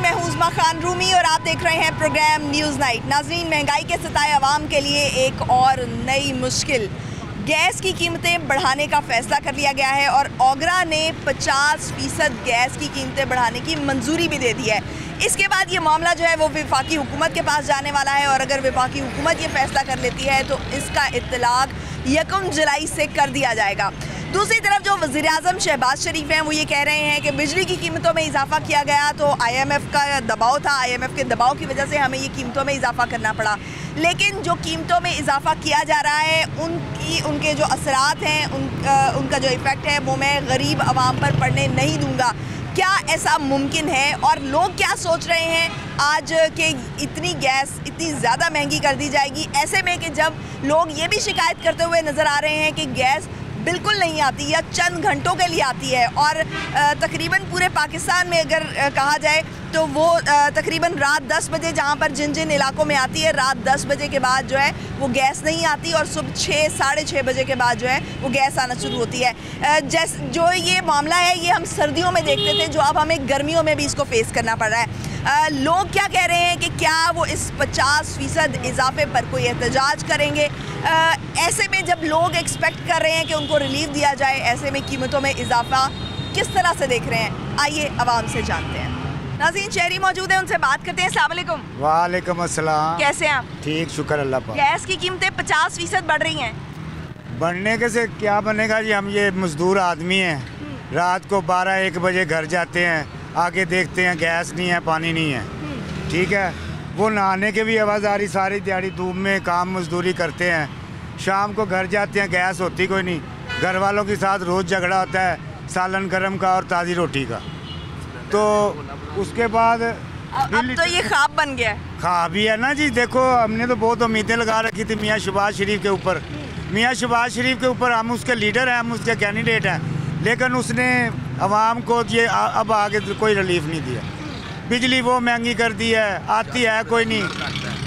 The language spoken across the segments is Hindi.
मैं हूं उस्मा खान रूमी और आप देख रहे हैं प्रोग्राम न्यूज़ नाइट। नाज़रीन, महंगाई के सताए अवाम के लिए एक और नई मुश्किल, गैस की कीमतें बढ़ाने का फैसला कर लिया गया है और ओगरा ने 50% गैस की कीमतें बढ़ाने की मंजूरी भी दे दी है। इसके बाद ये मामला जो है वो वफाकी हुकूमत के पास जाने वाला है और अगर वफाकी हुकूमत ये फैसला कर लेती है तो इसका इत्तलाक 1 जुलाई से कर दिया जाएगा। दूसरी तरफ जो वज़ीर-ए-आज़म शहबाज शरीफ हैं वो ये कह रहे हैं कि बिजली की कीमतों में इजाफा किया गया तो IMF का दबाव था, IMF के दबाव की वजह से हमें ये कीमतों में इजाफा करना पड़ा। लेकिन जो कीमतों में इजाफा किया जा रहा है उनके जो असरात हैं उनका जो इफ़ेक्ट है वो मैं गरीब आवाम पर पड़ने नहीं दूँगा। क्या ऐसा मुमकिन है और लोग क्या सोच रहे हैं आज कि इतनी गैस इतनी ज़्यादा महंगी कर दी जाएगी, ऐसे में कि जब लोग ये भी शिकायत करते हुए नज़र आ रहे हैं कि गैस बिल्कुल नहीं आती या चंद घंटों के लिए आती है और तकरीबन पूरे पाकिस्तान में अगर कहा जाए तो वो तकरीबन रात 10 बजे जहाँ पर जिन जिन इलाकों में आती है रात 10 बजे के बाद जो है वो गैस नहीं आती और सुबह 6 साढ़े 6 बजे के बाद जो है वो गैस आना शुरू होती है। जो ये मामला है ये हम सर्दियों में देखते थे, जो अब हमें गर्मियों में भी इसको फेस करना पड़ रहा है। लोग क्या कह रहे हैं कि क्या वो इस 50% इजाफे पर कोई एहतजाज करेंगे? ऐसे में जब लोग एक्सपेक्ट कर रहे हैं कि उनको रिलीफ दिया जाए, ऐसे में कीमतों में इजाफा किस तरह से देख रहे हैं, आइए आवाम से जानते हैं। नाज़रीन, शहरी मौजूद है, उनसे बात करते हैं। अस्सलाम वालेकुम। वालेकुम अस्सलाम। कैसे हैं आप? ठीक, शुक्र अल्लाह पाक। गैस की कीमतें 50% बढ़ रही हैं। बढ़ने के से क्या बनेगा जी, हम ये मजदूर आदमी हैं, रात को 12-1 बजे घर जाते हैं, आगे देखते हैं गैस नहीं है, पानी नहीं है, ठीक है। वो नहाने के भी आवाज़ आ रही, सारी दिहाड़ी धूप में काम मजदूरी करते हैं, शाम को घर जाते हैं, गैस होती कोई नहीं। घर वालों के साथ रोज़ झगड़ा होता है सालन गरम का और ताज़ी रोटी का। तो उसके बाद अब तो ये ख्वाब बन गया है। ख्वाब भी है ना जी। देखो, हमने तो बहुत उम्मीदें लगा रखी थी मियाँ शहबाज शरीफ के ऊपर। मियाँ शहबाज शरीफ के ऊपर हम उसके लीडर हैं, हम उसके कैंडिडेट हैं, लेकिन उसने आवाम को ये अब आगे कोई रिलीफ नहीं दिया। बिजली वो महंगी कर दी है, आती है कोई नहीं।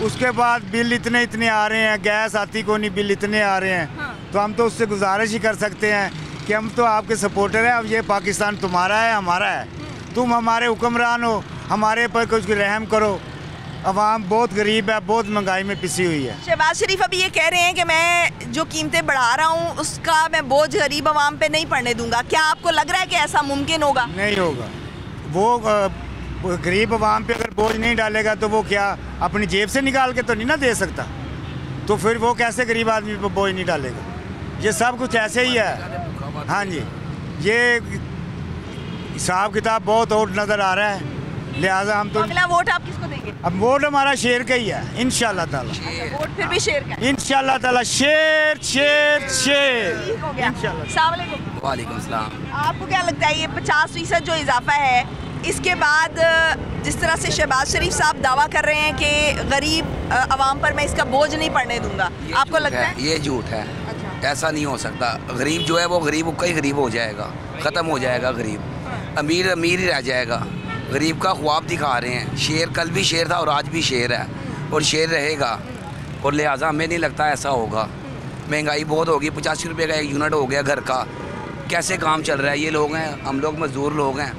उसके बाद बिल इतने आ रहे हैं, गैस आती कोई नहीं, बिल इतने आ रहे हैं। तो हम तो उससे गुजारिश ही कर सकते हैं कि हम तो आपके सपोर्टर हैं, अब ये पाकिस्तान तुम्हारा है, हमारा है, तुम हमारे हुक्मरान हो, हमारे पर कुछ रहम करो। अवाम बहुत गरीब है, बहुत महंगाई में पिसी हुई है। शहबाज शरीफ अभी ये कह रहे हैं कि मैं जो कीमतें बढ़ा रहा हूँ उसका मैं बोझ गरीब आवाम पे नहीं पड़ने दूंगा। क्या आपको लग रहा है कि ऐसा मुमकिन होगा? नहीं होगा। वो गरीब आवाम पे अगर बोझ नहीं डालेगा तो वो क्या अपनी जेब से निकाल के तो नहीं ना दे सकता, तो फिर वो कैसे गरीब आदमी पे बोझ नहीं डालेगा? ये सब कुछ ऐसे ही है। हाँ जी, ये हिसाब किताब बहुत और नज़र आ रहा है, लिहाजा हम तो अगला वोट आप किसको देंगे? अब वोट हमारा शेर का ही है, इंशाल्लाह ताला। वोट फिर भी शेर का? इंशाल्लाह ताला, शेर शेर शेर इंशाल्लाह। अस्सलाम वालेकुम। वालेकुम सलाम। आपको क्या लगता है ये 50% जो इजाफा है, इसके बाद जिस तरह से शहबाज शरीफ साहब दावा कर रहे हैं कि गरीब आवाम पर मैं इसका बोझ नहीं पड़ने दूंगा, आपको लगता है? ये झूठ है। अच्छा। ऐसा नहीं हो सकता। गरीब जो है वो गरीब का ही गरीब हो जाएगा, ख़त्म हो जाएगा गरीब। अमीर अमीर ही रह जाएगा। गरीब का ख्वाब दिखा रहे हैं। शेर कल भी शेर था और आज भी शेर है और शेर रहेगा, और लिहाजा हमें नहीं लगता ऐसा होगा। महंगाई बहुत होगी, 85 रुपये का 1 यूनिट हो गया घर का। कैसे काम चल रहा है? ये लोग हैं, हम लोग मजदूर लोग हैं,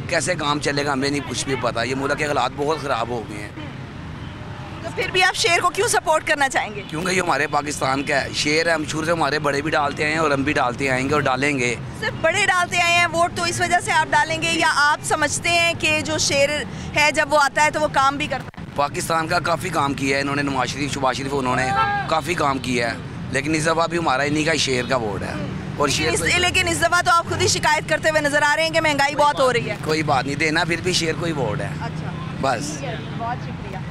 कैसे काम चलेगा हमें नहीं कुछ भी पता। ये मुल्क के हालात बहुत ख़राब हो गए हैं। तो फिर भी आप शेर को क्यों सपोर्ट करना चाहेंगे? क्योंकि ये हमारे पाकिस्तान का है, शेर है। हम शुरू से हमारे बड़े भी डालते आए हैं और हम भी डालते आएंगे और डालेंगे। सिर्फ बड़े डालते आए हैं वोट, तो इस वजह से आप डालेंगे, या आप समझते हैं कि जो शेर है जब वो आता है तो वो काम भी करता है? पाकिस्तान का काफ़ी काम किया है इन्होंने, नवाज शरीफ शहबाज शरीफ उन्होंने काफ़ी काम किया है, लेकिन इस दफ़ा भी हमारा इन्हीं का शेर का वोट है। और लेकिन इस दफ़ा तो आप खुद ही शिकायत करते हुए नजर आ रहे हैं कि महंगाई बहुत हो रही है। कोई बात नहीं, देना फिर भी शेर को ही वोट है। अच्छा, बस। बहुत शुक्रिया।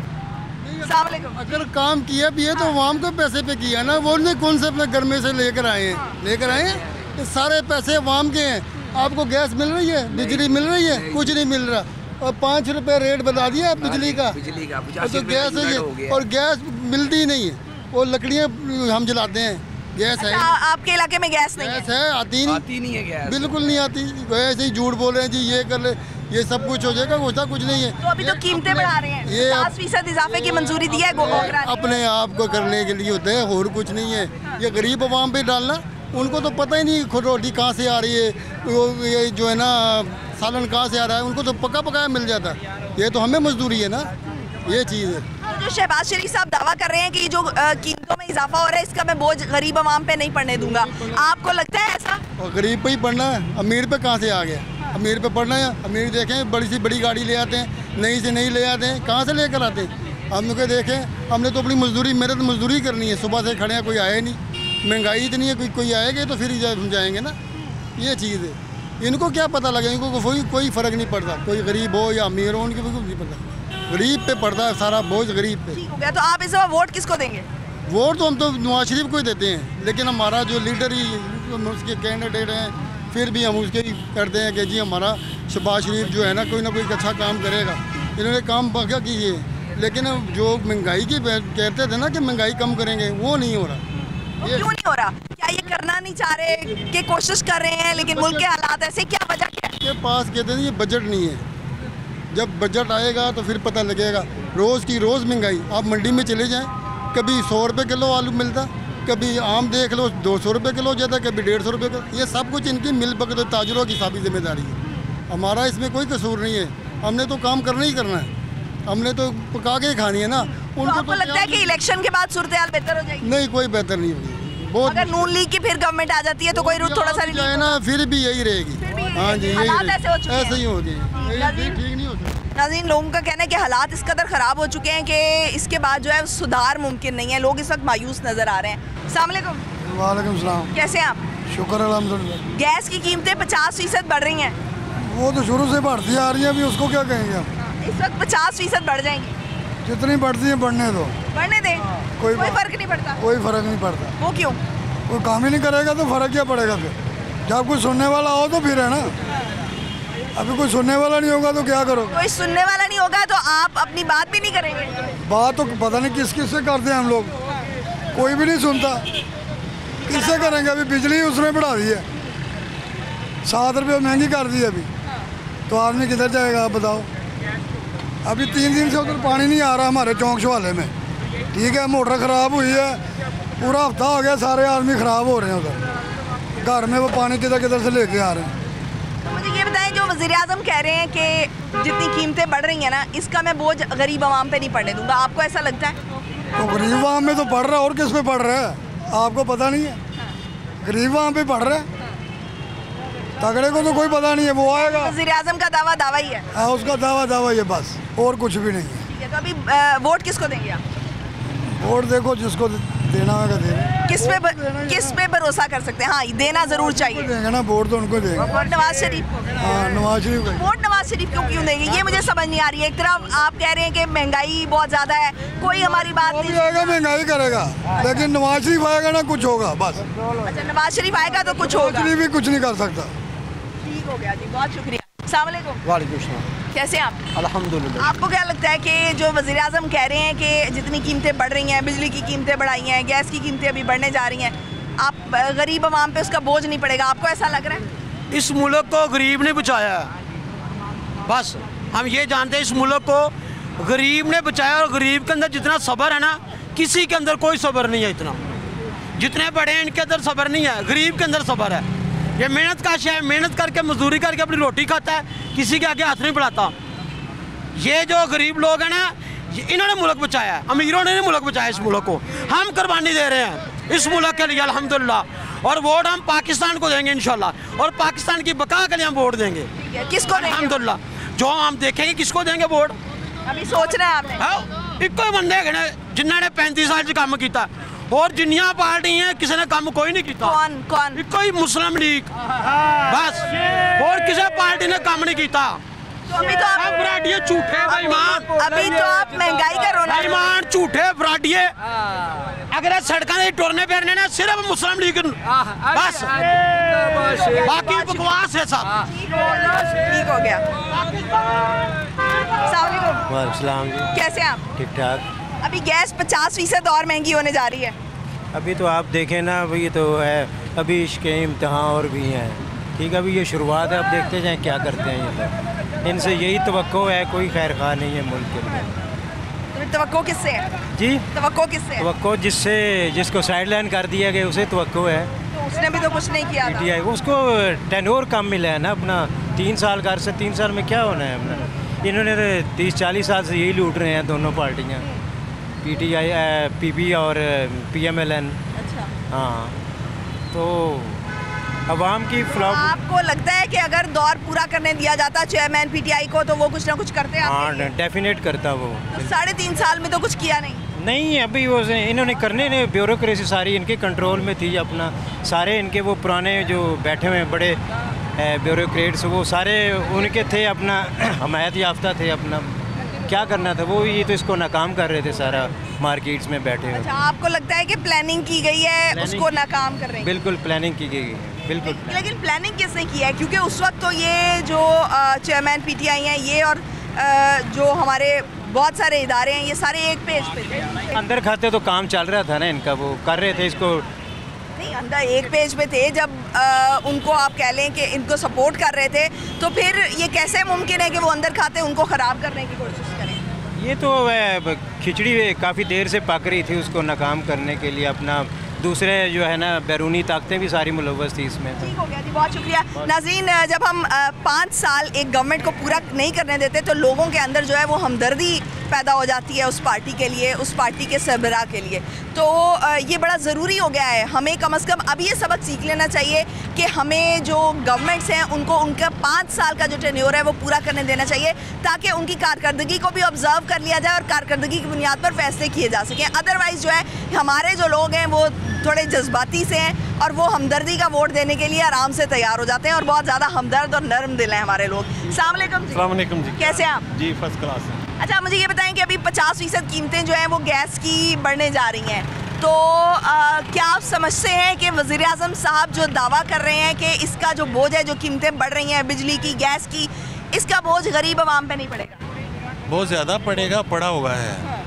अगर काम किया भी है तो आवाम को पैसे पे किया ना, वो नहीं कौन से अपने घर में से लेकर आए हैं। ये सारे पैसे आवाम के हैं। आपको गैस मिल रही है, बिजली मिल रही है, कुछ नहीं मिल रहा, और 5 रुपये रेट बता दिया बिजली का। तो गैस है और गैस मिलती नहीं है, वो लकड़ियाँ हम जलाते हैं, गैस है। आपके इलाके में गैस नहीं है? आती नहीं है गैस, बिल्कुल नहीं आती। ऐसे ही झूठ बोल रहे हैं जी, ये कर ले, ये सब कुछ हो जाएगा, होता कुछ नहीं है। तो अभी तो कीमतें बढ़ा रहे हैं, ये 50% इजाफे की मंजूरी दी है अपने आप को करने के लिए होते हैं, और कुछ नहीं है। ये गरीब आवाम पे डालना, उनको तो पता ही नहीं खुद रोटी कहाँ से आ रही है, ये जो है ना सालन कहाँ से आ रहा है, उनको तो पका पकाया मिल जाता है। ये तो हमें मजदूरी है ना, ये चीज़ है। तो जो शहबाज शरीफ साहब दावा कर रहे हैं कि जो कीमतों में इजाफा हो रहा है इसका मैं बोझ गरीब आवाम पे नहीं पड़ने दूंगा, आपको लगता है ऐसा? और गरीब पे ही पढ़ना है, अमीर पे कहाँ से आ गया? अमीर पे पढ़ना है। अमीर देखें बड़ी सी बड़ी गाड़ी ले आते हैं, नई से नई ले आते हैं, कहाँ से लेकर आते हैं? हम लोग देखें, हमने तो अपनी मजदूरी, मेरे तो मजदूरी करनी है, सुबह से खड़े हैं, कोई आए नहीं, महंगाई इतनी है, कोई आएगा तो फिर ही जाएंगे ना, ये चीज़ है। इनको क्या पता लगे, इनको कोई फ़र्क नहीं पड़ता, कोई गरीब हो या अमीर हो, उनको बिल्कुल नहीं पता, गरीब पे पड़ता है सारा बोझ, गरीब पे। ठीक हो गया, तो आप इस बार वोट किसको देंगे? वोट तो हम तो नवाज शरीफ को ही देते हैं, लेकिन हमारा जो लीडर ही उसके कैंडिडेट हैं, फिर भी हम उसके ही करते हैं कि जी हमारा शहबाज शरीफ जो है ना कोई अच्छा काम करेगा। इन्होंने काम क्या कीजिए, लेकिन जो महंगाई की कहते थे ना कि महंगाई कम करेंगे, वो नहीं हो रहा। क्यों नहीं हो रहा? क्या ये करना नहीं चाह रहे कि कोशिश कर रहे हैं लेकिन मुल्क के हालात ऐसे, क्या वजह क्या है? के पास कहते हैं ये बजट नहीं है, जब बजट आएगा तो फिर पता लगेगा। रोज़ की रोज़ महंगाई, आप मंडी में चले जाएं, कभी 100 रुपये किलो आलू मिलता, कभी आम देख लो 200 रुपये किलो जाता, कभी 150 रुपये किलो। ये सब कुछ इनकी मिल पकड़ ताजरों की साबी जिम्मेदारी है, हमारा इसमें कोई कसूर नहीं है। हमने तो काम करना ही करना है, हमने तो पका के खानी है ना। तो आपको लगता है कि इलेक्शन के बाद सूरत हाल बेहतर हो जाएगी? नहीं, कोई बेहतर नहीं होगी। बहुत अगर नून लीग की फिर गवर्नमेंट आ जाती है तो कोई थोड़ा सा है ना, फिर भी यही रहेगी। हाँ जी, ऐसे ही होगी, ठीक नहीं होता। नाज़रीन, लोगों का कहना है कि हालात इस कदर ख़राब हो चुके हैं कि इसके बाद जो है सुधार मुमकिन नहीं है। लोग इस वक्त मायूस नज़र आ रहे हैं। अस्सलाम वालेकुम। वालेकुम सलाम। कैसे हैं आप? शुक्र अल्हम्दुलिल्लाह। गैस की कीमतें 50% बढ़ रही हैं। वो तो शुरू से बढ़ती आ रही है, अभी उसको क्या कहेंगे हम? इस वक्त 50% बढ़ जाएंगी। जितनी बढ़ती है बढ़ने दो, बढ़ने दें, कोई फ़र्क नहीं पड़ता। कोई फ़र्क नहीं पड़ता। वो क्यों? कोई काम ही नहीं करेगा तो फ़र्क क्या पड़ेगा? फिर जब कोई सुनने वाला हो तो फिर है ना, अभी कोई सुनने वाला नहीं होगा तो क्या करो? कोई सुनने वाला नहीं होगा तो आप अपनी बात भी नहीं करेंगे? बात तो पता नहीं किस किस से करते हैं हम लोग, कोई भी नहीं सुनता, किससे करेंगे? अभी बिजली उसने बढ़ा दी है, 7 रुपये महंगी कर दी है अभी, तो आदमी किधर जाएगा आप बताओ? अभी 3 दिन से उधर पानी नहीं आ रहा हमारे चौक शवाले में, ठीक है, मोटर ख़राब हुई है, पूरा हफ्ता हो गया, सारे आदमी ख़राब हो रहे हैं उधर, घर में वो पानी किधर किधर से लेके आ रहे हैं। तो मुझे ये बताएं, जो वज़ीर आज़म कह रहे हैं कि जितनी कीमतें बढ़ रही हैं ना, इसका मैं बोझ गरीब आवाम पे नहीं पड़ने दूंगा, आपको ऐसा लगता है? तो गरीब आवाम में तो पड़ रहा है, और किस पे पड़ रहा है आपको पता नहीं है? गरीब आवाम पे पड़ रहा है, तगड़े को तो कोई पता नहीं है, वो आएगा। वज़ीर आज़म का दावा ही है। हाँ, उसका दावा ही है बस, और कुछ भी नहीं है। ठीक है, तो अभी वोट किसको देंगे आप? वोट देखो जिसको देना होगा देना। किस पे भरोसा कर सकते हैं? हाँ, देना जरूर चाहिए। देंगे ना, वोट तो उनको देंगे। वोट नवाज शरीफ को? हाँ, नवाज शरीफ को। वोट नवाज शरीफ क्यों देंगे, ये मुझे समझ नहीं आ रही है। एक तरफ आप कह रहे हैं कि महंगाई बहुत ज़्यादा है, कोई हमारी बात नहीं आएगा, महंगाई करेगा, लेकिन नवाज शरीफ आएगा ना, कुछ होगा बस। अच्छा, नवाज शरीफ आएगा तो कुछ होगा, भी कुछ नहीं कर सकता। ठीक हो गया जी, बहुत शुक्रिया। अस्सलाम वालेकुम। वालेकुम सलाम। कैसे हैं आप? अल्हम्दुलिल्लाह। आपको क्या लगता है कि जो वज़ीर आज़म कह रहे हैं कि जितनी कीमतें बढ़ रही हैं, बिजली की कीमतें बढ़ाई हैं, गैस की कीमतें अभी बढ़ने जा रही हैं, आप गरीब आवाम पे उसका बोझ नहीं पड़ेगा, आपको ऐसा लग रहा है? इस मुल्क को गरीब ने बचाया है, बस हम ये जानते हैं, इस मुल्क को गरीब ने बचाया, और गरीब के अंदर जितना सब्र है ना, किसी के अंदर कोई सब्र नहीं है। इतना जितने बड़े हैं इनके अंदर सब्र नहीं है, गरीब के अंदर सब्र है। ये मेहनत का है, मेहनत करके मजदूरी करके अपनी रोटी खाता है, किसी के आगे हाथ नहीं बढ़ाता। ये जो गरीब लोग हैं ना, इन्होंने मुल्क बचाया है, अमीरों ने नहीं मुल्क बचाया। इस मुल्क को हम कुर्बानी दे रहे हैं इस मुल्क के लिए, अल्हम्दुलिल्लाह, और वोट हम पाकिस्तान को देंगे इंशाल्लाह, और पाकिस्तान की बका के लिए हम वोट देंगे। किसको देंगे? अल्हम्दुलिल्लाह, जो हम देखेंगे किसको देंगे वोट, अभी सोच रहे हैं आपने? इको ही बंदे है जिन्होंने 35 साल से काम किया, और जिन्नियां पार्टी हैं किसी ने काम कोई नहीं किया। कौन? इको ही मुस्लिम लीग बस, और किसी पार्टी ने काम नहीं किया। तो अभी तो आप फराडिये झूठे बेईमान, अभी तो आप महंगाई का रोना बेईमान झूठे फराडिये, अगर सड़कों से टुरने फिरने ना सिर्फ मुस्लिम लीग बस, बाकी बकवास है सब। ठीक हो गया। वालेकुम जी। कैसे हैं आप? ठीक ठाक। अभी गैस 50% और महंगी होने जा रही है। अभी तो आप देखें ना, अभी तो है, अभी इसके इम्तहान और भी हैं, ठीक है, अभी ये शुरुआत है, अब देखते जाएं क्या करते हैं ये लोग। इनसे यही तवक्को है, कोई खैर खा नहीं है मुल्क के लिए। तो तवक्को किससे है जी? तवक्को किससे है? तवक्को जिसको साइड लाइन कर दिया गया उसे तवक्को है। तो उसने भी तो कुछ नहीं किया था। उसको टेन्योर कम मिला है ना अपना, 3 साल का, से 3 साल में क्या होना है अपना, इन्होंने तो 30-40 साल से यही लूट रहे हैं दोनों पार्टियाँ, PTI PP और PMLN। अच्छा, हाँ, तो अवाम की फ्लॉप। आपको लगता है कि अगर दौर पूरा करने दिया जाता चेयरमैन PTI को तो वो कुछ ना कुछ करते हैं? हाँ, डेफिनेट करता वो। तो 3.5 साल में तो कुछ किया नहीं। अभी वो इन्होंने करने ने, ब्यूरोक्रेसी सारी इनके कंट्रोल में थी अपना, सारे इनके वो पुराने जो बैठे हुए बड़े ब्यूरोक्रेट्स वो सारे उनके थे, अपना हमायत याफ्ता थे, अपना क्या करना था वो, ये तो इसको नाकाम कर रहे थे सारा मार्केट्स में बैठे हुए। अच्छा, आपको लगता है कि प्लानिंग की गई है, उसको नाकाम कर रहे हैं? बिल्कुल प्लानिंग की गई है, बिल्कुल। लेकिन प्लानिंग किसने की है? क्योंकि उस वक्त तो ये जो चेयरमैन PTI हैं ये और जो हमारे बहुत सारे इदारे हैं ये सारे एक पेज पे थे। अंदर खाते तो काम चल रहा था ना इनका, वो कर रहे थे इसको। नहीं, अंदर एक पेज पे थे। जब उनको आप कह लें कि इनको सपोर्ट कर रहे थे तो फिर ये कैसे मुमकिन है कि वो अंदर खाते उनको ख़राब करने की कोशिश करें? ये तो खिचड़ी काफ़ी देर से पक रही थी, उसको नाकाम करने के लिए अपना दूसरे जो है ना बैरूनी ताकतें भी सारी मुलव्वस थी इसमें। ठीक हो गया जी, बहुत शुक्रिया। नाज़रीन, जब हम 5 साल एक गवर्नमेंट को पूरा नहीं करने देते तो लोगों के अंदर जो है वो हमदर्दी पैदा हो जाती है उस पार्टी के लिए, उस पार्टी के सरबराह के लिए। तो ये बड़ा ज़रूरी हो गया है, हमें कम से कम अब ये सबक सीख लेना चाहिए कि हमें जो गवर्नमेंट्स हैं उनको उनका 5 साल का जो टेन्योर है वो पूरा करने देना चाहिए, ताकि उनकी कारकर्दगी को भी ऑब्जर्व कर लिया जाए और कारकर्दगी की बुनियाद पर फैसले किए जा सकें। अदरवाइज़ जो है हमारे जो लोग हैं वो थोड़े जज्बाती से हैं और वो हमदर्दी का वोट देने के लिए आराम से तैयार हो जाते हैं, और बहुत ज़्यादा हमदर्द और नरम दिल हैं हमारे लोग। अस्सलाम वालेकुम जी, कैसे हैं आप? जी फर्स्ट क्लास है। अच्छा, मुझे ये बताएं कि अभी 50% कीमतें जो हैं वो गैस की बढ़ने जा रही हैं, तो क्या आप समझते हैं कि वज़ीर आज़म साहब जो दावा कर रहे हैं कि इसका जो बोझ है, जो कीमतें बढ़ रही हैं बिजली की, गैस की, इसका बोझ गरीब आवाम पे नहीं पड़ेगा? बहुत ज़्यादा पड़ेगा, पड़ा हुआ है।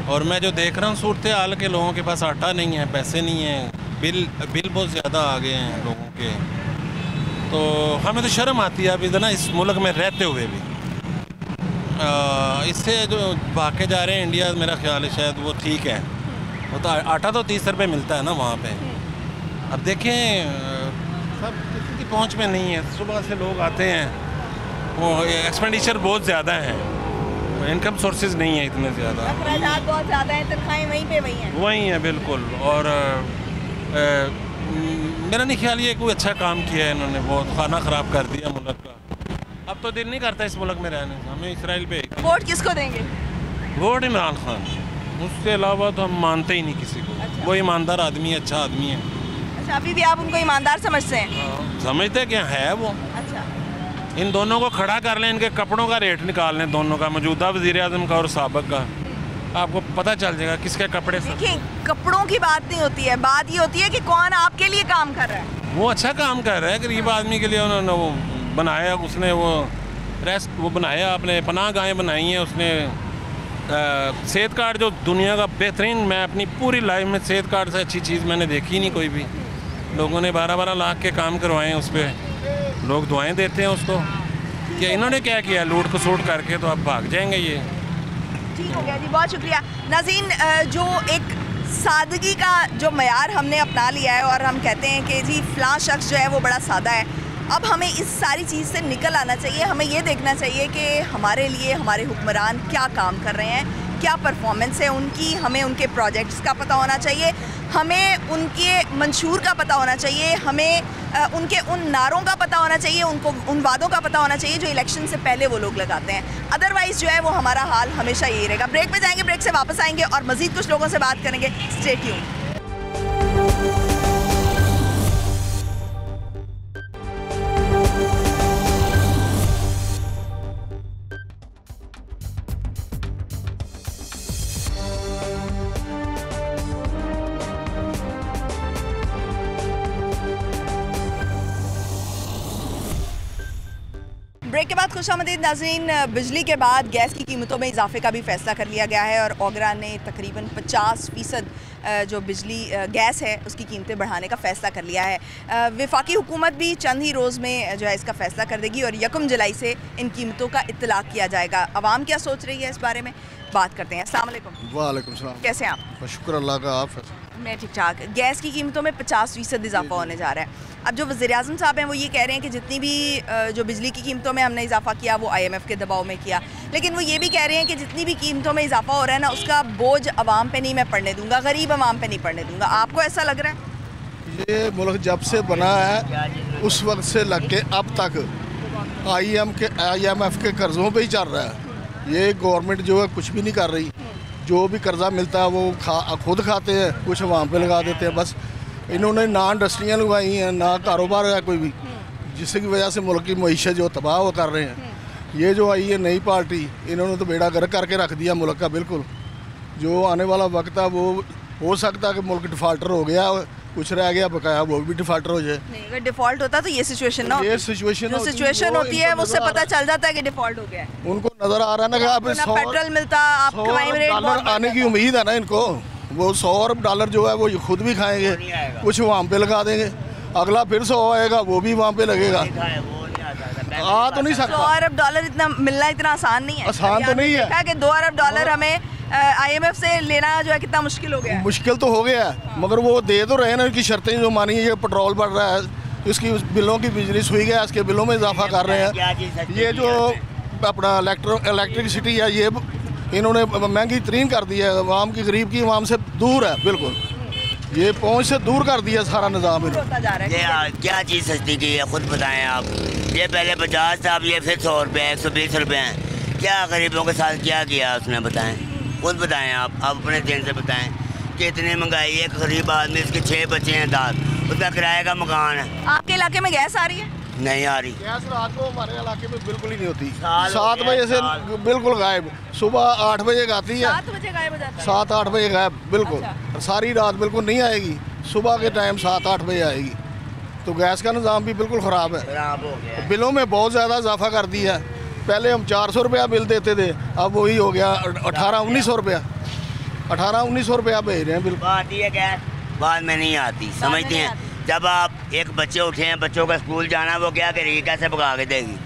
और मैं जो देख रहा हूँ सूरत हाल के, लोगों के पास आटा नहीं है, पैसे नहीं हैं, बिल बहुत ज़्यादा आ गए हैं लोगों के। तो हमें तो शर्म आती है अभी ना इस मुल्क में रहते हुए भी। इससे जो भाग के जा रहे हैं इंडिया, मेरा ख्याल है शायद वो ठीक है। वो तो आटा तो 30 रुपये मिलता है ना वहाँ पे। अब देखें, सब किसी की पहुँच में नहीं है। सुबह से लोग आते हैं, वो एक्सपेंडिचर बहुत ज़्यादा है, इनकम सोर्सेज नहीं है इतने ज़्यादा, अखराजात बहुत ज़्यादा हैं, तनख्वाहें वहीं पे वहीं हैं बिल्कुल। और मेरा नहीं ख्याल ये कोई अच्छा काम किया है इन्होंने, बहुत खाना ख़राब कर दिया मुल्क का। अब तो दिल नहीं करता इस मुल्क में रहने का, हमें इसराइल पे। वोट किसको देंगे? वोट इमरान खान, उसके अलावा तो हम मानते ही नहीं किसी को। अच्छा। वो ईमानदार आदमी है, अच्छा आदमी है। अच्छा, अभी भी आप उनको ईमानदार समझते हैं? समझते क्या है वो। अच्छा, इन दोनों को खड़ा कर लें, इनके कपड़ों का रेट निकाल लें दोनों का, मौजूदा वज़ीर आज़म का और साबिक़ का, आपको पता चल जाएगा किसके कपड़े। देखिए, कपड़ों की बात नहीं होती है, बात ये होती है कि कौन आपके लिए काम कर रहा है। वो अच्छा काम कर रहा है, गरीब आदमी के लिए उन्होंने वो बनाया, उसने वो रेस्ट वो बनाया, अपने पनाह गाहें बनाई हैं उसने। सेहत कार्ड जो दुनिया का बेहतरीन, मैं अपनी पूरी लाइफ में सेहत कार्ड से अच्छी चीज़ मैंने देखी नहीं कोई भी। लोगों ने 12-12 लाख के काम करवाए हैं उस पर, लोग दुआएं देते हैं उसको। कि इन्होंने क्या किया, लूट खसूट करके, तो अब भाग जाएंगे ये। ठीक हो गया जी, बहुत शुक्रिया। नाज़रीन, जो एक सादगी का जो मयार हमने अपना लिया है और हम कहते हैं कि जी फ़लाँ शख्स जो है वो बड़ा सादा है, अब हमें इस सारी चीज़ से निकल आना चाहिए। हमें ये देखना चाहिए कि हमारे लिए हमारे हुक्मरान क्या काम कर रहे हैं, क्या परफॉर्मेंस है उनकी, हमें उनके प्रोजेक्ट्स का पता होना चाहिए, हमें उनके मंशूर का पता होना चाहिए, हमें उनके उन नारों का पता होना चाहिए, उनको उन वादों का पता होना चाहिए जो इलेक्शन से पहले वो लोग लगाते हैं। अदरवाइज़ जो है वो हमारा हाल हमेशा यही रहेगा। ब्रेक पे जाएंगे, ब्रेक से वापस आएंगे और मज़ीद कुछ लोगों से बात करेंगे। Stay tuned. ब्रेक के बाद खुशामदीद नाज़रीन। बिजली के बाद गैस की कीमतों में इजाफे का भी फ़ैसला कर लिया गया है और ओगरा ने तकरीबन 50% जो बिजली गैस है उसकी कीमतें बढ़ाने का फ़ैसला कर लिया है। वफाकी हुकूमत भी चंद ही रोज़ में जो है इसका फ़ैसला कर देगी और 1 जुलाई से इन कीमतों का इत्तलाक़ किया जाएगा। आवाम क्या सोच रही है इस बारे में, बात करते हैं। अस्सलाम वालेकुम। वालेकुम सलाम। कैसे हैं आप? शुक्र अल्लाह का, आप? मैं ठीक ठाक। गैस की कीमतों में 50% इजाफा होने जा रहा है। अब जो वज़ीर-ए-आज़म साहब हैं वो ये कह रहे हैं कि जितनी भी जो बिजली की कीमतों में हमने इजाफा किया वो IMF के दबाव में किया, लेकिन वो ये भी कह रहे हैं कि जितनी भी कीमतों में इजाफा हो रहा है ना उसका बोझ आवाम पे नहीं मैं पड़ने दूंगा, गरीब आवाम पे नहीं पड़ने दूंगा। आपको ऐसा लग रहा है? ये मुल्क जब से बना है उस वक्त से लग के अब तक IMF के कर्ज़ों पे ही चल रहा है। ये गवर्नमेंट जो है कुछ भी नहीं कर रही। जो भी कर्जा मिलता है वो खुद खाते हैं, कुछ आवाम पे लगा देते हैं। बस इन्होंने ना इंडस्ट्रियाँ लगाई हैं, ना कारोबार है कोई भी, जिसकी वजह से मुल्क की मईशत जो तबाह वो कर रहे हैं। ये जो आई है नई पार्टी, इन्होंने तो बेड़ा गर्क करके रख दिया मुल्क का। बिल्कुल जो आने वाला वक्त है वो हो सकता है कि मुल्क डिफ़ाल्टर हो गया, कुछ रह गया बकाया, वो भी डिफ़ाल्टर हो जाए। नहीं, अगर डिफ़ॉल्ट होता तो ये सिचुएशन ना, ये सिचुएशन होती है उससे पता चल जाता है कि डिफ़ॉल्ट हो गया है। उनको नज़र आ रहा है ना कि अब पेट्रोल मिलता, आप क्राइम रेट डॉलर आने की उम्मीद है ना इनको। वो $100 जो है वो खुद भी खाएंगे, कुछ वहाँ पे लगा देंगे, अगला फिर 100 आएगा वो भी वहाँ पे लगेगा। आ तो नहीं सकता। $100 अरब इतना मिलना इतना आसान नहीं है। आसान तो नहीं है कि $2 अरब हमें IMF से लेना जो है कितना मुश्किल हो गया है। मुश्किल तो हो गया है, मगर वो दे तो रहे हैं ना। उनकी शर्तें जो मानी है, पेट्रोल बढ़ रहा है, इसकी बिलों की बिजली हुई गया, इसके बिलों में इजाफा कर रहे हैं। ये जो अपना इलेक्ट्रिसिटी है ये इन्होंने महंगी तरीन कर दी है, आवाम की गरीब की आवाम से दूर है, बिल्कुल ये पहुँच से दूर कर दिया सारा निज़ाम। होता जा रहा है। क्या चीज़ सस्ती की है खुद बताएं आप। ये पहले 50 था, अब ये फिर 100 रुपये 120 रुपये हैं। क्या गरीबों के साथ क्या किया उसने, बताएं, खुद बताएं आप अपने दिन से बताएं कि इतनी महंगाई है। एक गरीब आदमी, इसके 6 बच्चे हैं, दाद, उसका किराए का मकान है। आपके इलाके में गैस आ रही है? नहीं आ रही। गैस रात को हमारे इलाके में बिल्कुल ही नहीं होती। 7 बजे से बिल्कुल गायब, सुबह 8 बजे आती है, 7 बजे गायब हो जाता है। 7-8 बजे गायब बिल्कुल। सारी रात बिल्कुल नहीं आएगी, सुबह के टाइम 7-8 बजे आएगी। तो गैस का निज़ाम भी बिल्कुल ख़राब है, खराब हो गया। बिलों में बहुत ज़्यादा इजाफा कर दिया है। पहले हम 400 रुपया बिल देते थे, अब वही हो गया 1800-1900 रुपया, 1800-1900 रुपया भेज रहे हैं बिल। आती है गैस, बाद में नहीं आती, समझते हैं। जब आप एक बच्चे उठे हैं, बच्चों का स्कूल जाना, वो क्या करेगी, कैसे पका के देगी।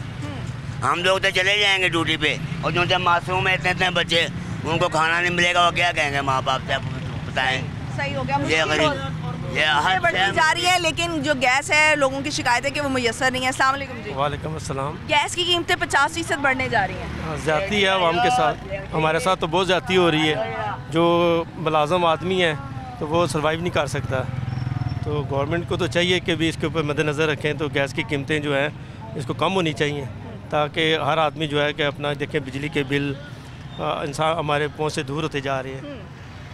हम लोग तो चले जाएंगे ड्यूटी पे, और जो जब मासूम है इतने बच्चे, उनको खाना नहीं मिलेगा, वो क्या कहेंगे माँ बाप से, बताएं। सही हो गया। ये बढ़ती जा रही है, लेकिन जो गैस है लोगों की शिकायत है कि वो मुयस्सर नहीं है। अस्सलाम वालेकुम जी। वालेकुम अस्सलाम। गैस की कीमतें 50% बढ़ने जा रही हैं। ज़्यादती है आवाम के साथ, हमारे साथ तो बहुत ज़्यादती हो रही है। जो मुलाज़म आदमी है तो वो सर्वाइव नहीं कर सकता। तो गवर्नमेंट को तो चाहिए कि भी इसके ऊपर मद्देनज़र रखें, तो गैस की कीमतें जो हैं इसको कम होनी चाहिए, ताकि हर आदमी जो है कि अपना देखें बिजली के बिल इंसान हमारे पहुँच से दूर होते जा रहे हैं।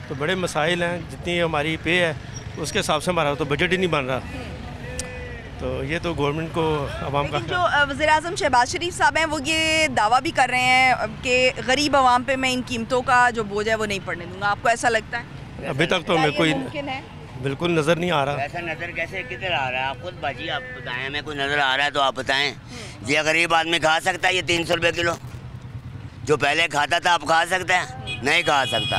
तो बड़े मसाइल हैं, जितनी हमारी पे है उसके हिसाब से हमारा तो बजट ही नहीं बन रहा। तो ये तो गवर्नमेंट को आवाम का। जो वज़ीर-ए-आज़म शहबाज शरीफ साहब हैं वो ये दावा भी कर रहे हैं कि गरीब आवाम पे मैं इन कीमतों का जो बोझ है वो नहीं पड़ने दूंगा। आपको ऐसा लगता है? अभी तक तो हमें कोई बिल्कुल नज़र नहीं आ रहा। ऐसा नज़र कैसे किधर आ रहा है, आप खुद बाजी आप बताएं। हमें कोई नज़र आ रहा है तो आप बताएं। ये गरीब आदमी खा सकता है ये 300 रुपये किलो? जो पहले खाता था आप खा सकते हैं? नहीं खा सकता,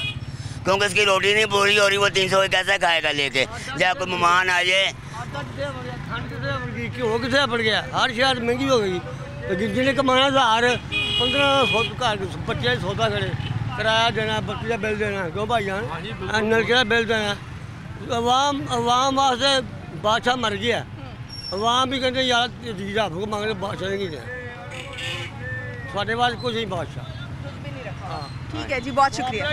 क्योंकि इसकी रोटी नहीं पूरी हो रही। वो 300 कैसे खाएगा लेके? जब कोई मेहमान आ जाए, हो किसे पड़ गया, हर शहर महंगी हो गई। जिन्हें कमाना था हर 1500 बच्चे सौदा करे, किराया देना, बत्ती का बिल देना, क्यों भाई जान, नलके का बिल देना। अवाम वास्ते बादशाह मर गया। अवाम भी कहते यार जीरा आपको मांगने बादशाह नहीं गया, साढ़े पास कुछ नहीं बादशाह। ठीक है जी, बहुत शुक्रिया।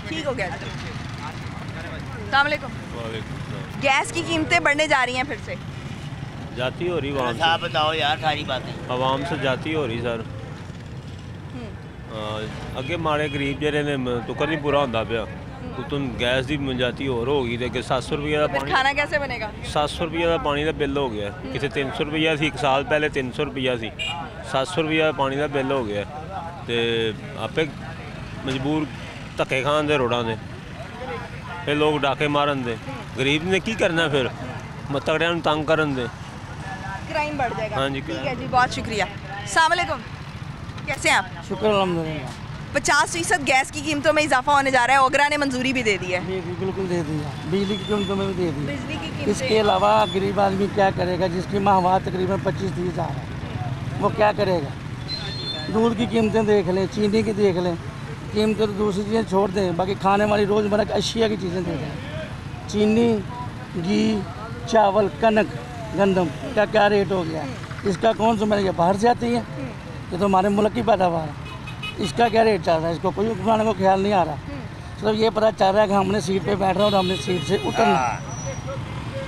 ठीक हो गया। अस्सलाम वालेकुम। गैस की कीमतें बढ़ने जा रही हैं फिर से। जाती हो रही वहाँ आप बताओ यार सारी बातें। आवाम से जाती हो रही सर। अगे माड़े गरीब जेरे ने तुकर नहीं पूरा होंदा पिया, तुम गैस की जाती होर हो गई। तो 700 रुपये का पानी, खाना कैसे बनेगा? 700 रुपये का पानी का बिल हो गया। कितने 300 रुपया सी, 1 साल पहले 300 रुपया सी, 700 रुपये का पानी का बिल हो गया। तो आपे मजबूर धक्के खान दे रोडां दे, फिर लोग डाके मारन दे। गरीब ने की करना, फिर तगड़ियां नूं तंग करन दे, क्राइम बढ़ जाएगा। हाँ जी, ठीक है जी, बहुत शुक्रिया। अस्सलाम वालेकुम, कैसे हैं आप? शुक्र अल्हम्दुलिल्लाह। 50% गैस की कीमतों में इजाफा होने जा रहा है। ओगरा ने मंजूरी भी दे दी है। बिल्कुल दे दिया, बिजली की कीमतों में भी दे दी। बिजली की कीमतें इसके अलावा गरीब आदमी क्या करेगा, जिसकी माहवार तकरीबन 25-30 हज़ार है, वो क्या करेगा? दूध की कीमतें देख लें, चीनी की देख लें, कीमतें तो दूसरी चीज़ें छोड़ दें, बाकी खाने वाली रोज़मर्रा की अशिया की चीज़ें दे दें। चीनी, घी, चावल, कनक, गंदम का क्या रेट हो गया है? इसका कौन सा ये बाहर से आती है, ये तो हमारे मुल्क की पैदावार है। इसका क्या रेट चल रहा है, इसको कोई उठाने को ख्याल नहीं आ रहा। सिर्फ ये पता चल रहा है कि हमने सीट पे बैठ रहा है और हमने सीट से उतरना,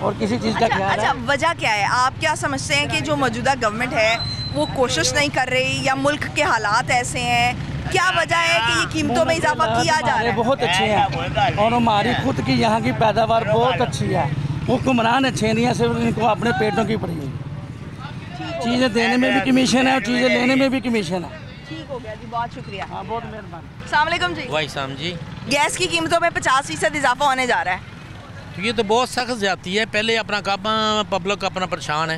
और किसी चीज़ का ख्याल। अच्छा, वजह क्या है? आप क्या समझते हैं कि जो मौजूदा गवर्नमेंट है वो कोशिश नहीं कर रही, या मुल्क के हालात ऐसे हैं? क्या वजह है कि ये कीमतों में इजाफा किया जा रहा है? बहुत अच्छे हैं और हमारी खुद की यहाँ की पैदावार बहुत अच्छी है। हुक्मरान अच्छे नहीं है, सिर्फ इनको अपने पेटों की पड़ी हुई। चीज़ें देने में भी कमीशन है और चीज़ें लेने में भी कमीशन है। ठीक हो गया जी, बहुत शुक्रिया। हाँ, बहुत मेहरबानी। अस्सलाम वालेकुम जी। वाई साहब जी, गैस की कीमतों में 50% इजाफा होने जा रहा है। तो ये तो बहुत सख्त जाती है। पहले अपना काम पब्लिक अपना परेशान है,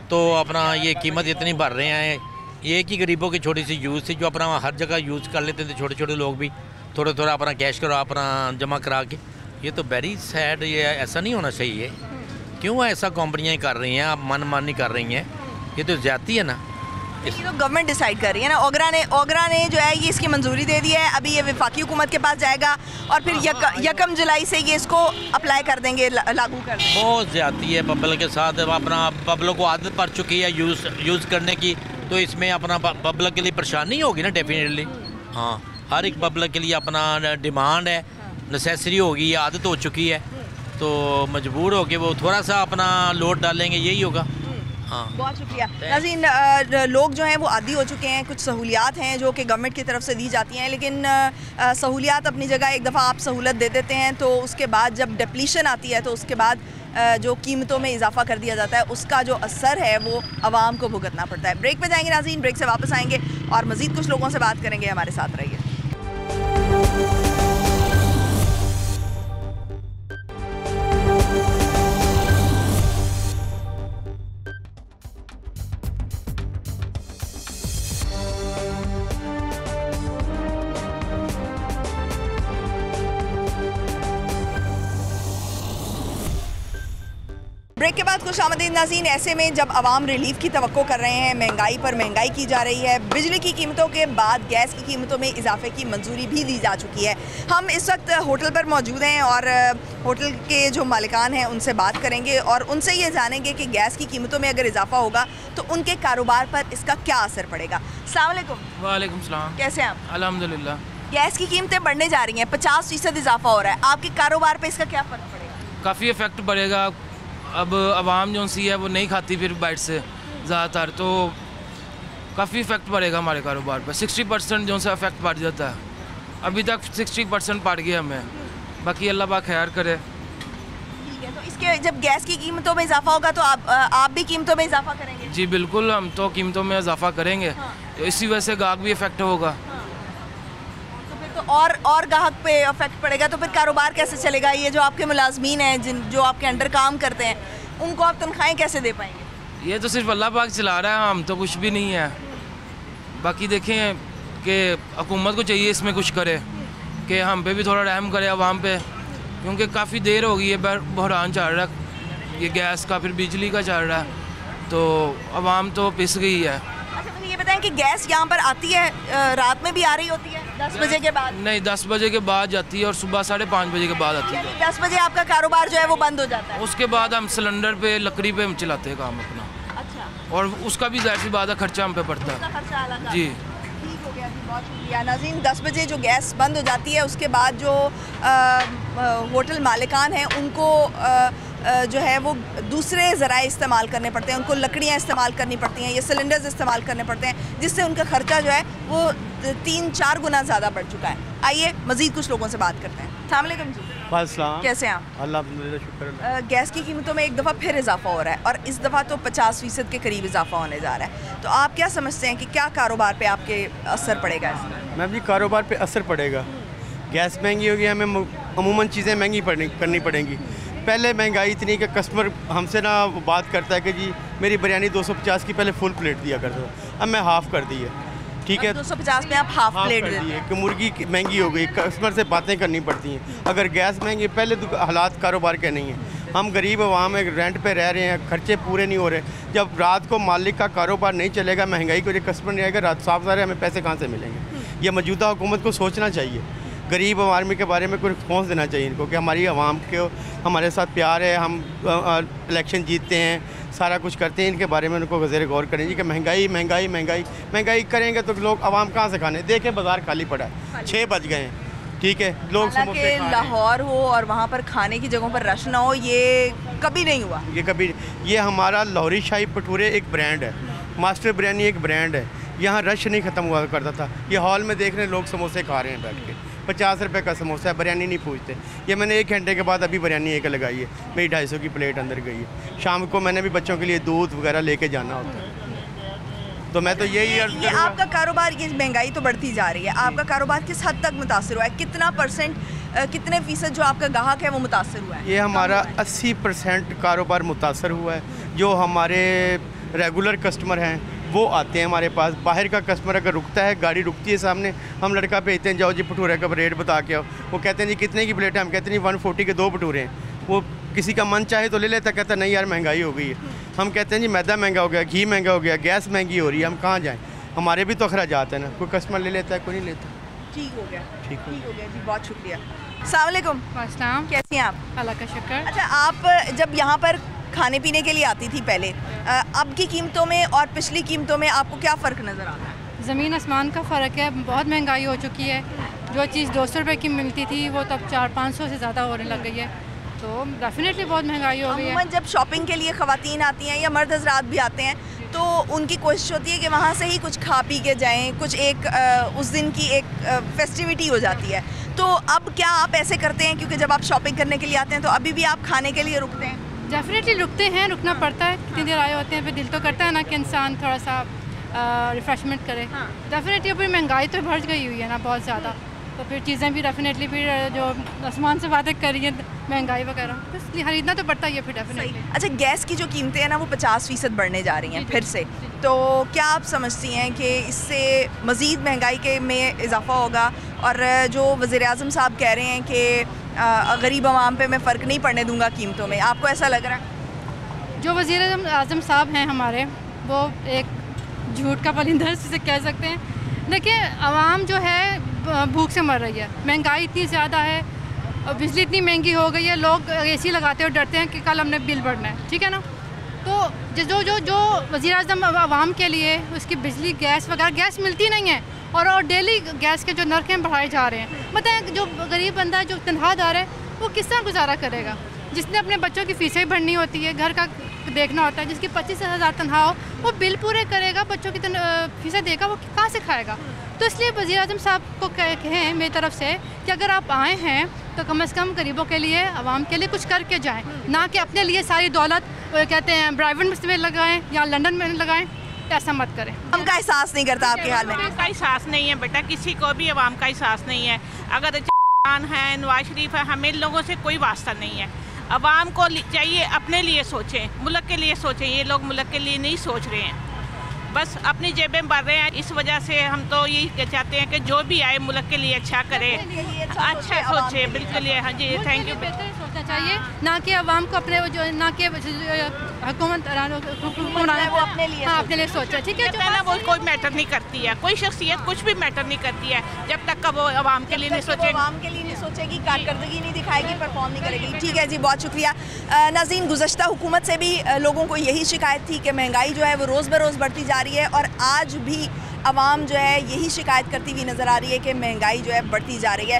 तो अपना ये कीमत इतनी बढ़ रहे हैं। ये कि गरीबों की छोटी सी यूज़ थी जो अपना हर जगह यूज़ कर लेते थे, छोटे छोटे लोग भी थोड़ा थोड़ा अपना कैश करो अपना जमा करा के। ये तो वेरी सैड, ये ऐसा नहीं होना चाहिए। क्यों ऐसा कंपनियाँ कर रही हैं, आप मनमानी कर रही हैं? ये तो ज़्यादती है ना। ये तो गवर्नमेंट डिसाइड कर रही है ना। ओगरा ने जो है ये इसकी मंजूरी दे दी है। अभी ये वफाकी हुकूमत के पास जाएगा और फिर 1 जुलाई से ये इसको अप्लाई कर देंगे, लागू कर देंगे। बहुत ज़्यादती है पब्लिक के साथ। अपना पब्लिक को आदत पड़ चुकी है यूज़ करने की, तो इसमें अपना पब्लिक के लिए परेशानी होगी ना, डेफिनेटली। हाँ, हर एक पब्लिक के लिए अपना डिमांड है, नेसेसरी होगी, आदत हो चुकी है, तो मजबूर हो के वो थोड़ा सा अपना लोड डालेंगे, यही होगा। हाँ, बहुत शुक्रिया नाज़रीन। लोग जो हैं वो आदी हो चुके हैं। कुछ सहूलियात हैं जो कि गवर्नमेंट की तरफ से दी जाती हैं, लेकिन सहूलियात अपनी जगह, एक दफ़ा आप सहूलत दे देते हैं तो उसके बाद जब डिप्लीशन आती है तो उसके बाद जो कीमतों में इजाफा कर दिया जाता है, उसका जो असर है वो आवाम को भुगतना पड़ता है। ब्रेक पे जाएंगे नाज़रीन, ब्रेक से वापस आएंगे और मज़ीद कुछ लोगों से बात करेंगे। हमारे साथ रहिए। ब्रेक के बाद खुश आमदीद नाज़रीन। ऐसे में जब आवाम रिलीफ की तवक्को कर रहे हैं, महंगाई पर महंगाई की जा रही है, बिजली की कीमतों के बाद गैस की कीमतों में इजाफे की मंजूरी भी दी जा चुकी है। हम इस वक्त होटल पर मौजूद हैं और होटल के जो मालिकान हैं उनसे बात करेंगे और उनसे ये जानेंगे कि गैस की कीमतों में अगर इजाफा होगा तो उनके कारोबार पर इसका क्या असर पड़ेगा। अस्सलाम वालेकुम। वालेकुम सलाम। कैसे हैं आप? अल्हम्दुलिल्लाह। गैस की कीमतें बढ़ने जा रही हैं, 50% इजाफा हो रहा है, आपके कारोबार पर इसका क्या फ़र्क पड़ेगा? काफ़ी इफ़ेक्ट पड़ेगा। अब आवाम जो सी है वो नहीं खाती फिर बाइट से ज़्यादातर, तो काफ़ी इफ़ेक्ट पड़ेगा हमारे कारोबार पर। 60% जो सा इफ़ेक्ट पड़ जाता है, अभी तक 60% पड़ गया हमें, बाकी अल्लाह पाक खैर करे। ठीक है, तो इसके जब गैस की कीमतों में इजाफा होगा तो आप भी कीमतों में इजाफा करेंगे? जी बिल्कुल, हम तो कीमतों में इजाफा करेंगे। हाँ। तो इसी वजह से गाहक भी इफ़ेक्ट होगा। तो और गाहक पे इफेक्ट पड़ेगा तो फिर कारोबार कैसे चलेगा? ये जो आपके मुलाजमीन हैं, जो आपके अंडर काम करते हैं, उनको आप तनख्वाहें कैसे दे पाएंगे? ये तो सिर्फ अल्लाह पाक चला रहा है, हम तो कुछ भी नहीं है। बाकी देखें कि हुकूमत को चाहिए इसमें कुछ करे, कि हम पे भी थोड़ा रहम करे आवाम पे, क्योंकि काफ़ी देर हो गई है बहरान चल रहा है, ये गैस का फिर बिजली का चल रहा है, तो आवाम तो पिस गई है। अच्छा, मुझे ये बताएं कि गैस यहाँ पर आती है, रात में भी आ रही होती है 10 बजे के बाद? नहीं, 10 बजे के बाद जाती है और सुबह 5:30 बजे के बाद आती है। 10 बजे आपका कारोबार जो है वो बंद हो जाता है? उसके बाद हम सिलेंडर पे, लकड़ी पे हम चलाते हैं काम अपना। अच्छा। और उसका भी ज़ाहिर सी बात है, खर्चा हम पे पड़ता है। खर्चा अलग जी। ठीक हो गया जी, बहुत शुक्रिया नाज़रीन। 10 बजे जो गैस बंद हो जाती है उसके बाद जो होटल मालिकान हैं उनको जो है वो दूसरे ज़राए इस्तेमाल करने पड़ते हैं, उनको लकड़ियाँ इस्तेमाल करनी पड़ती हैं, ये सिलेंडर्स इस्तेमाल करने पड़ते हैं, जिससे उनका खर्चा जो है वो 3-4 गुना ज़्यादा बढ़ चुका है। आइए मज़ीद कुछ लोगों से बात करते हैं। अस्सलाम वालेकुम जी। वालेकुम। कैसे हैं आप? अल्हम्दुलिल्लाह, शुक्र। गैस की कीमतों में एक दफ़ा फिर इजाफा हो रहा है और इस दफ़ा तो 50% के करीब इजाफा होने जा रहा है, तो आप क्या समझते हैं कि क्या कारोबार पे आपके असर पड़ेगा इससे? मैम जी, कारोबार पे असर पड़ेगा। गैस महंगी होगी, हमें अमूमन चीज़ें महंगी करनी पड़ेंगी। पहले महंगाई इतनी कि कस्टमर हमसे ना बात करता है कि जी मेरी बिरयानी 250 की पहले फुल प्लेट दिया करता था, अब मैं हाफ़ कर दी है। ठीक है, 250 में आप हाफ प्लेट कर दी है कि मुर्गी महंगी हो गई, कस्टमर से बातें करनी पड़ती हैं। अगर गैस महंगी, पहले तो हालात कारोबार के नहीं हैं, हम गरीब आवाम है, रेंट पे रह रहे हैं, खर्चे पूरे नहीं हो रहे। जब रात को मालिक का कारोबार नहीं चलेगा, महंगाई को जो कस्टमर नहीं आएगा, रात साफ ज़ाहिर है हमें पैसे कहाँ से मिलेंगे। ये मौजूदा हुकूमत को सोचना चाहिए, गरीब आदमी के बारे में कोई रिस्पॉन्स देना चाहिए इनको कि हमारी आवाम को हमारे साथ प्यार है, हम इलेक्शन जीतते हैं, सारा कुछ करते हैं, इनके बारे में उनको वज़ीर गौर करें जी कि महंगाई महंगाई महंगाई महंगाई करेंगे तो लोग आवाम कहाँ से खाने। देखें बाज़ार खाली पड़ा है, 6 बज गए हैं, ठीक है, लोग समोसे खा लाहौर हो और वहाँ पर खाने की जगहों पर रश ना हो, ये कभी नहीं हुआ। ये हमारा लाहौरी शाही भटूरे एक ब्रांड है, मास्टर बिरयानी एक ब्रांड है, यहाँ रश नहीं ख़त्म हुआ करता था। ये हॉल में देख रहे हैं लोग समोसे खा रहे हैं बैठ के, 50 रुपये का समोसा है, बिरयानी नहीं पूछते। ये मैंने 1 घंटे के बाद अभी बिरयानी एक लगाई है, मेरी 250 की प्लेट अंदर गई है। शाम को मैंने भी बच्चों के लिए दूध वगैरह लेके जाना होता है, तो मैं तो यही ये आपका कारोबार, ये महंगाई तो बढ़ती जा रही है, आपका कारोबार किस हद तक मुतासर हुआ है? कितना परसेंट, कितने फ़ीसद जो आपका ग्राहक है वो मुतासर हुआ है? ये हमारा 80% कारोबार मुतासर हुआ है। जो हमारे रेगुलर कस्टमर हैं वो आते हैं हमारे पास। बाहर का कस्टमर अगर रुकता है, गाड़ी रुकती है सामने, हम लड़का भेजते हैं, जाओ जी भटूरे का रेट बता के आओ। वो कहते हैं जी कितने की प्लेट है, हम कहते हैं 140 के 2 भटूरे हैं। वो किसी का मन चाहे तो ले लेता, कहता है नहीं यार महंगाई हो गई है। हम कहते हैं जी मैदा महंगा हो गया, घी महंगा हो गया, गैस महंगी हो रही है, हम कहाँ जाएँ, हमारे भी तो अखराजात हैं ना। कोई कस्टमर ले लेता है, कोई नहीं लेता। ठीक हो गया, ठीक हो गया जी, बहुत शुक्रिया। अस्सलाम वालेकुम। अस्सलाम, कैसी हैं आप? अल्लाह का शुक्र। अच्छा, आप जब यहाँ पर खाने पीने के लिए आती थी पहले, अब की कीमतों में और पिछली कीमतों में आपको क्या फ़र्क नज़र आता है? ज़मीन आसमान का फ़र्क है, बहुत महंगाई हो चुकी है। जो चीज़ 200 रुपये की मिलती थी वो तब 400-500 से ज़्यादा होने लग गई है, तो डेफिनेटली बहुत महंगाई हो गई है। अमूमन जब शॉपिंग के लिए ख़वातीन आती हैं या मर्द हज़रात भी आते हैं तो उनकी कोशिश होती है कि वहाँ से ही कुछ खा पी के जाएँ, कुछ एक उस दिन की एक फेस्टिविटी हो जाती है। तो अब क्या आप ऐसे करते हैं, क्योंकि जब आप शॉपिंग करने के लिए आते हैं तो अभी भी आप खाने के लिए रुकते हैं? डेफिनेटली रुकते हैं, रुकना पड़ता है, कितनी देर आए होते हैं, फिर दिल तो करता है ना कि इंसान थोड़ा सा रिफ़्रेशमेंट करे। डेफिनेटली अभी महंगाई तो बढ़ गई हुई है ना बहुत ज़्यादा, तो फिर चीज़ें भी डेफिनेटली फिर जो आसमान से बातें कर रही हैं महंगाई वगैरह, तो इसलिए खरीदना तो पड़ता ही है फिर डेफिनेटली। अच्छा, गैस की जो कीमतें हैं ना वो 50% बढ़ने जा रही हैं फिर से, तो क्या आप समझती हैं कि इससे मज़ीद महंगाई के में इजाफा होगा? और जो वज़ीर-ए-आज़म साहब कह रहे हैं कि गरीब आवाम पे मैं फ़र्क नहीं पड़ने दूंगा कीमतों में, आपको ऐसा लग रहा है? जो वज़ीर-ए-आज़म साहब हैं हमारे, वो एक झूठ का परिंदा जिसे कह सकते हैं। देखिए, आवाम जो है भूख से मर रही है, महंगाई इतनी ज़्यादा है, बिजली इतनी महंगी हो गई है, लोग AC लगाते हुए डरते हैं कि कल हमने बिल भरना है, ठीक है ना। तो जो जो जो वज़ीर-ए-आज़म आवाम के लिए उसकी बिजली गैस वगैरह, गैस मिलती नहीं है और डेली गैस के जो नर्क हैं बढ़ाए जा रहे हैं। मतलब जो गरीब बंदा है, जो तनख्वाहदार है, वो किस तरह गुजारा करेगा? जिसने अपने बच्चों की फ़ीसें भरनी होती है, घर का देखना होता है, जिसकी 25,000 तनख्वाह हो, वो बिल पूरे करेगा, बच्चों की फ़ीसें देगा, वो कहाँ से खाएगा? तो इसलिए वज़ीर-ए-आज़म साहब को कहें मेरी तरफ से कि अगर आप आए हैं तो कम से कम गरीबों के लिए, आवाम के लिए कुछ करके जाएँ, ना कि अपने लिए सारी दौलत कहते हैं प्राइवेट में लगाएँ या लंदन में लगाएँ। ऐसा मत करें। हम का एहसास नहीं करता आपके हाल में? का एहसास नहीं है बेटा, किसी को भी आवाम का एहसास नहीं है। अगर है, नवाज शरीफ है, हमें लोगों से कोई वास्ता नहीं है। आवाम को चाहिए अपने लिए सोचें, मुल्क के लिए सोचें। ये लोग मुल्क के लिए नहीं सोच रहे हैं, बस अपनी जेबें भर रहे हैं। इस वजह से हम तो यही चाहते हैं कि जो भी आए मुल्क के लिए अच्छा करे, अच्छा सोचे। बिल्कुल, हाँ जी, थैंक यू। बेहतर सोचना चाहिए, ना कि आवाम को अपने जो, ना कि हुकूमत अपने लिए सोचे, ठीक है। जो है ना वो कोई मैटर नहीं करती है, कोई शख्सियत कुछ भी मैटर नहीं करती है जब तक का वो आवाम के लिए नहीं सोचेगी, आवाम के लिए नहीं सोचेगी, कारकर्दगी नहीं दिखाएगी, परफॉर्म नहीं करेगी। ठीक है जी, बहुत शुक्रिया। नाज़रीन, गुज़श्ता हुकूमत से भी लोगों को यही शिकायत थी कि महंगाई जो है वो रोज़ बरोज़ बढ़ती जा रही है और आज भी आवाम जो है यही शिकायत करती हुई नज़र आ रही है कि महंगाई जो है बढ़ती जा रही है।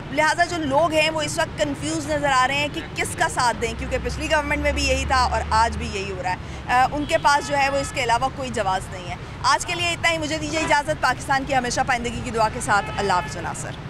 लिहाजा जो लोग हैं वो इस वक्त कंफ्यूज नज़र आ रहे हैं कि किसका साथ दें, क्योंकि पिछली गवर्नमेंट में भी यही था और आज भी यही हो रहा है। उनके पास जो है वो इसके अलावा कोई जवाब नहीं है। आज के लिए इतना ही, मुझे दीजिए इजाज़त। पाकिस्तान की हमेशा पाइंदगी की दुआ के साथ, अल्लाह हाफ़िज़ नासर।